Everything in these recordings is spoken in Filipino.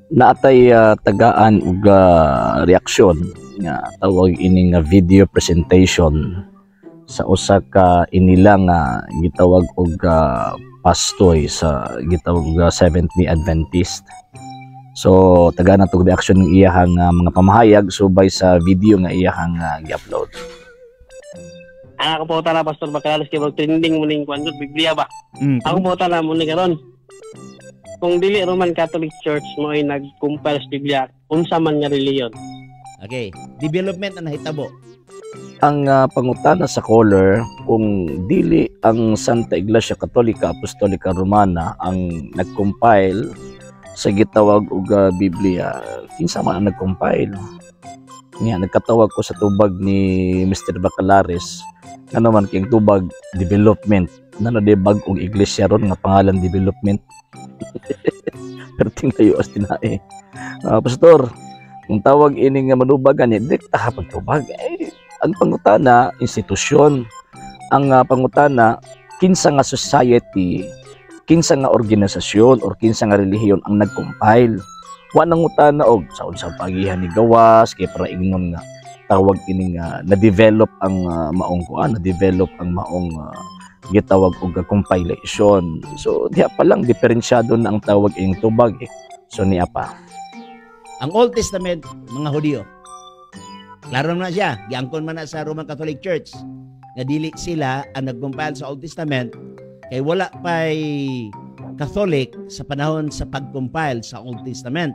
naatay tagaan ug reaksyon nga tawag ini nga video presentation sa usa ka inila nga gitawag og pastoy sa gitawag og Seventh-day Adventist. So tagaan natong reaksyon ng iyahang mga pamahayag subay sa video nga iyahang gi-upload. Ako po tala Pastor Bacalaris kay trending mo ning kwanto Biblia ba. Ako po tala mo ni karon. Kung dili Roman Catholic Church mo ay nag-compile sa Biblia, unsa man nga reliyon. Okay, development na nahitabo. Ang pangutana sa caller, kung dili ang Santa Iglesia Katolika Apostolika Romana ang nag-compile sa gitawag og Biblia, kinsa man ang nag-compile? Nga nagkatawag ko sa tubag ni Mr. Bacalaris, ano man kayong tubag development, nano de bag-ong iglesia ron nga pangalan development. Pero tinglayo as tinae. Pastor, kung tawag ini nga manubagan ni direkta pagtubag, ang pangutana institusyon, ang pangutana kinsa nga society, kinsa nga organisasyon or kinsa nga relihiyon ang nag-compile. Wa nang utana og sa unsang pagihan ni gawas kay para ingnon nga tawag ini nga na-develop ang maong na-develop ang maong gitawag og compilation. So diha pa lang diferensyado na ang tawag ining tubag So niya pa. Ang Old Testament mga Hudyo. Klaro na siya, giangkon man na sa Roman Catholic Church nga dili sila ang nag-compile sa Old Testament kay wala pay Catholic sa panahon sa pag-compile sa Old Testament.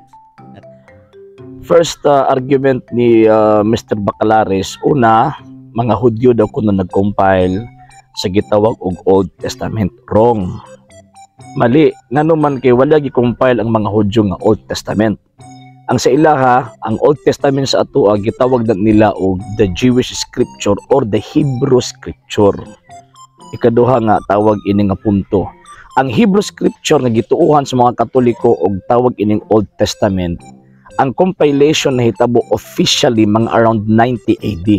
First argument ni Mr. Bacalaris, una, mga Hudyo daw kuno nag-compile sa gitawag og Old Testament. Wrong. Mali, ngano man kay wala gi-compile ang mga Hudyo nga Old Testament. Ang sa ilaha, ang Old Testament sa ato gitawag nila og the Jewish Scripture or the Hebrew Scripture. Ikaduha nga tawag ini nga punto. Ang Hebrew Scripture nga gituuhan sa mga Katoliko og tawag ining Old Testament. Ang compilation na hitabo officially mga around 90 AD.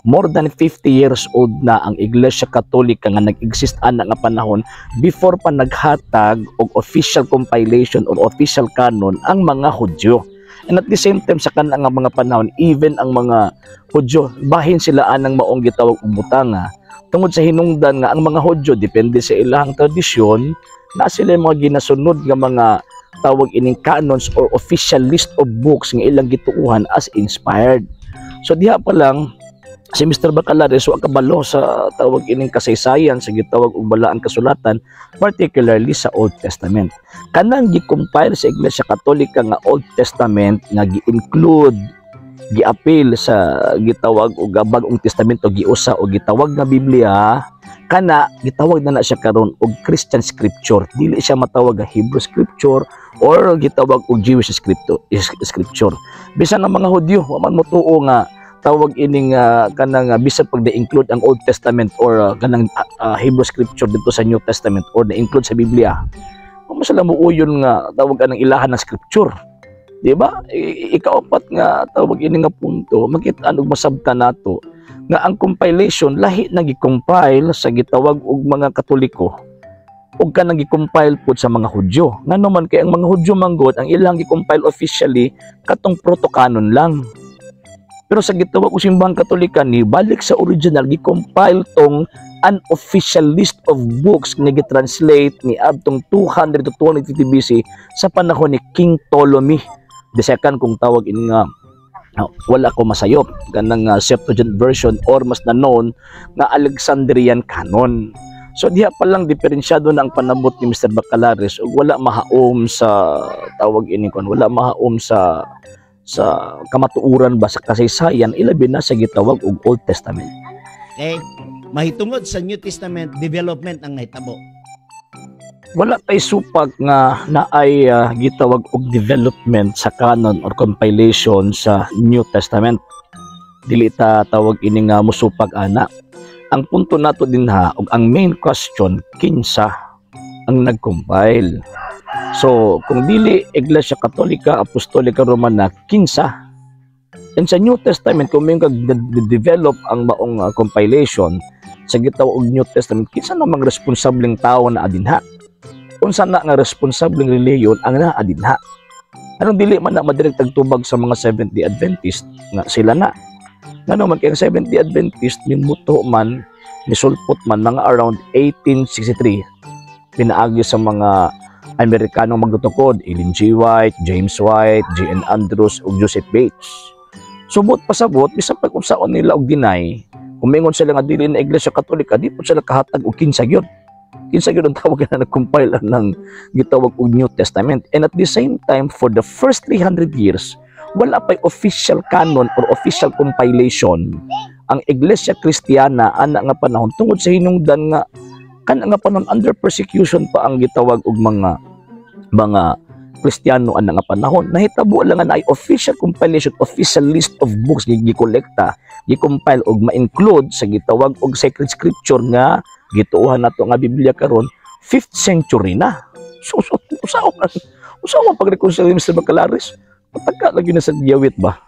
More than 50 years old na ang Iglesia Katolika nga nag-exist ana nga panahon before pa naghatag og official compilation or official canon ang mga Hudyo. And at the same time sa kanang mga panahon, even ang mga Hudyo, bahin sila anang maong gitawag og butanga. Tungod sa hinungdan nga ang mga Hudyo depende sa ilang tradisyon na sila mga ginasunod nga mga tawag ining canons or official list of books nga ilang gituuhan as inspired. So diha pa lang si Mr. Bacalaris wa kabalo sa tawag ining kasaysayan sa gitawag og balaang kasulatan, particularly sa Old Testament. Kanang gi-compile sa Iglesia Katolika nga Old Testament nga gi-include, gi-appeal sa gitawag og Bagong Testamento, giusa o gitawag nga Biblia, kana gitawag na siya karon og Christian Scripture. Dili siya matawag nga Hebrew Scripture or gitawag og Jewish Scripture. Bisan ang mga Hudyo wa man motuo nga tawag ining kanang bisan pag na-include ang Old Testament or kanang Hebrew Scripture dito sa New Testament or na-include sa Biblia. Kung sila muuyon nga tawag anang ilahan na Scripture. Di ba? Ikaapat nga tawag ini nga punto, makita-an og masabtan nato nga ang compilation lahi na gi-compile sa gitawag og mga Katoliko ug kanang gi-compile pud sa mga Hudyo. Ngano man kay ang mga Hudyo manggod ang ilang gi-compile officially katong proto-canon lang. Pero sa gitawag og simbahan Katolika ni balik sa original gi-compile tong unofficial list of books nga gi-translate ni adtong 200 to 250 BC sa panahon ni King Ptolemy II kung tawag ini nga wala ko masayop kanang Septuagint version or mas na known nga Alexandrian canon. So diha pa lang diferensyado na ang panabot ni Mr. Bacalaris ug wala mahaom sa tawag ini kon wala mahaom sa kamatuuran ba sa kasaysayan ilabi na sa gitawag og Old Testament. Okay, mahitungod sa New Testament development ang nahitabo. Wala tay supag nga naay gitawag og development sa canon or compilation sa New Testament. Dili ta tawag ini nga musupag ana. Ang punto nato dinha og ang main question kinsa ang nag-compile. So, kung dili Iglesia Katolika, Apostolika Romana, kinsa? And sa New Testament, kung may develop ang maong compilation sa gitawag og New Testament, kinsa namang responsableng tao na adinha? Unsa na nga responsableng reliyon ang naa dinha? Anong dili man na madirek tagtubag sa mga Seventh Day Adventist nga sila na. Ngano man kay Seventh Day Adventist mimuto man misulpot man mga around 1863 pinaagi sa mga Amerikanong magtutukod, Ellen G. White, James White, J.N. Andrews ug Joseph Bates. Subot pasabot bisan pag unsaon nila og deny, kumingon sila nga dili na Iglesia Katolika, di po sila kahatag og kinsa gyud. Kinsa gyud ang tawag na nag-compile ng gitawag og New Testament. And at the same time, for the first 300 years, wala pa'y official canon or official compilation ang Iglesia Kristiyana ana nga panahon tungod sa hinungdan nga kan nga panahon under persecution pa ang gitawag og mga Kristiyano ana nga panahon. Nahitabo lang nga na official compilation, official list of books gikolekta, gi-compile og ma-include sa gitawag og sacred scripture nga gituohan nato nga Biblia karon 5th century na. So usaw pag-reconcile Mr. Bacalaris, patagka lagi na sa giyawit ba?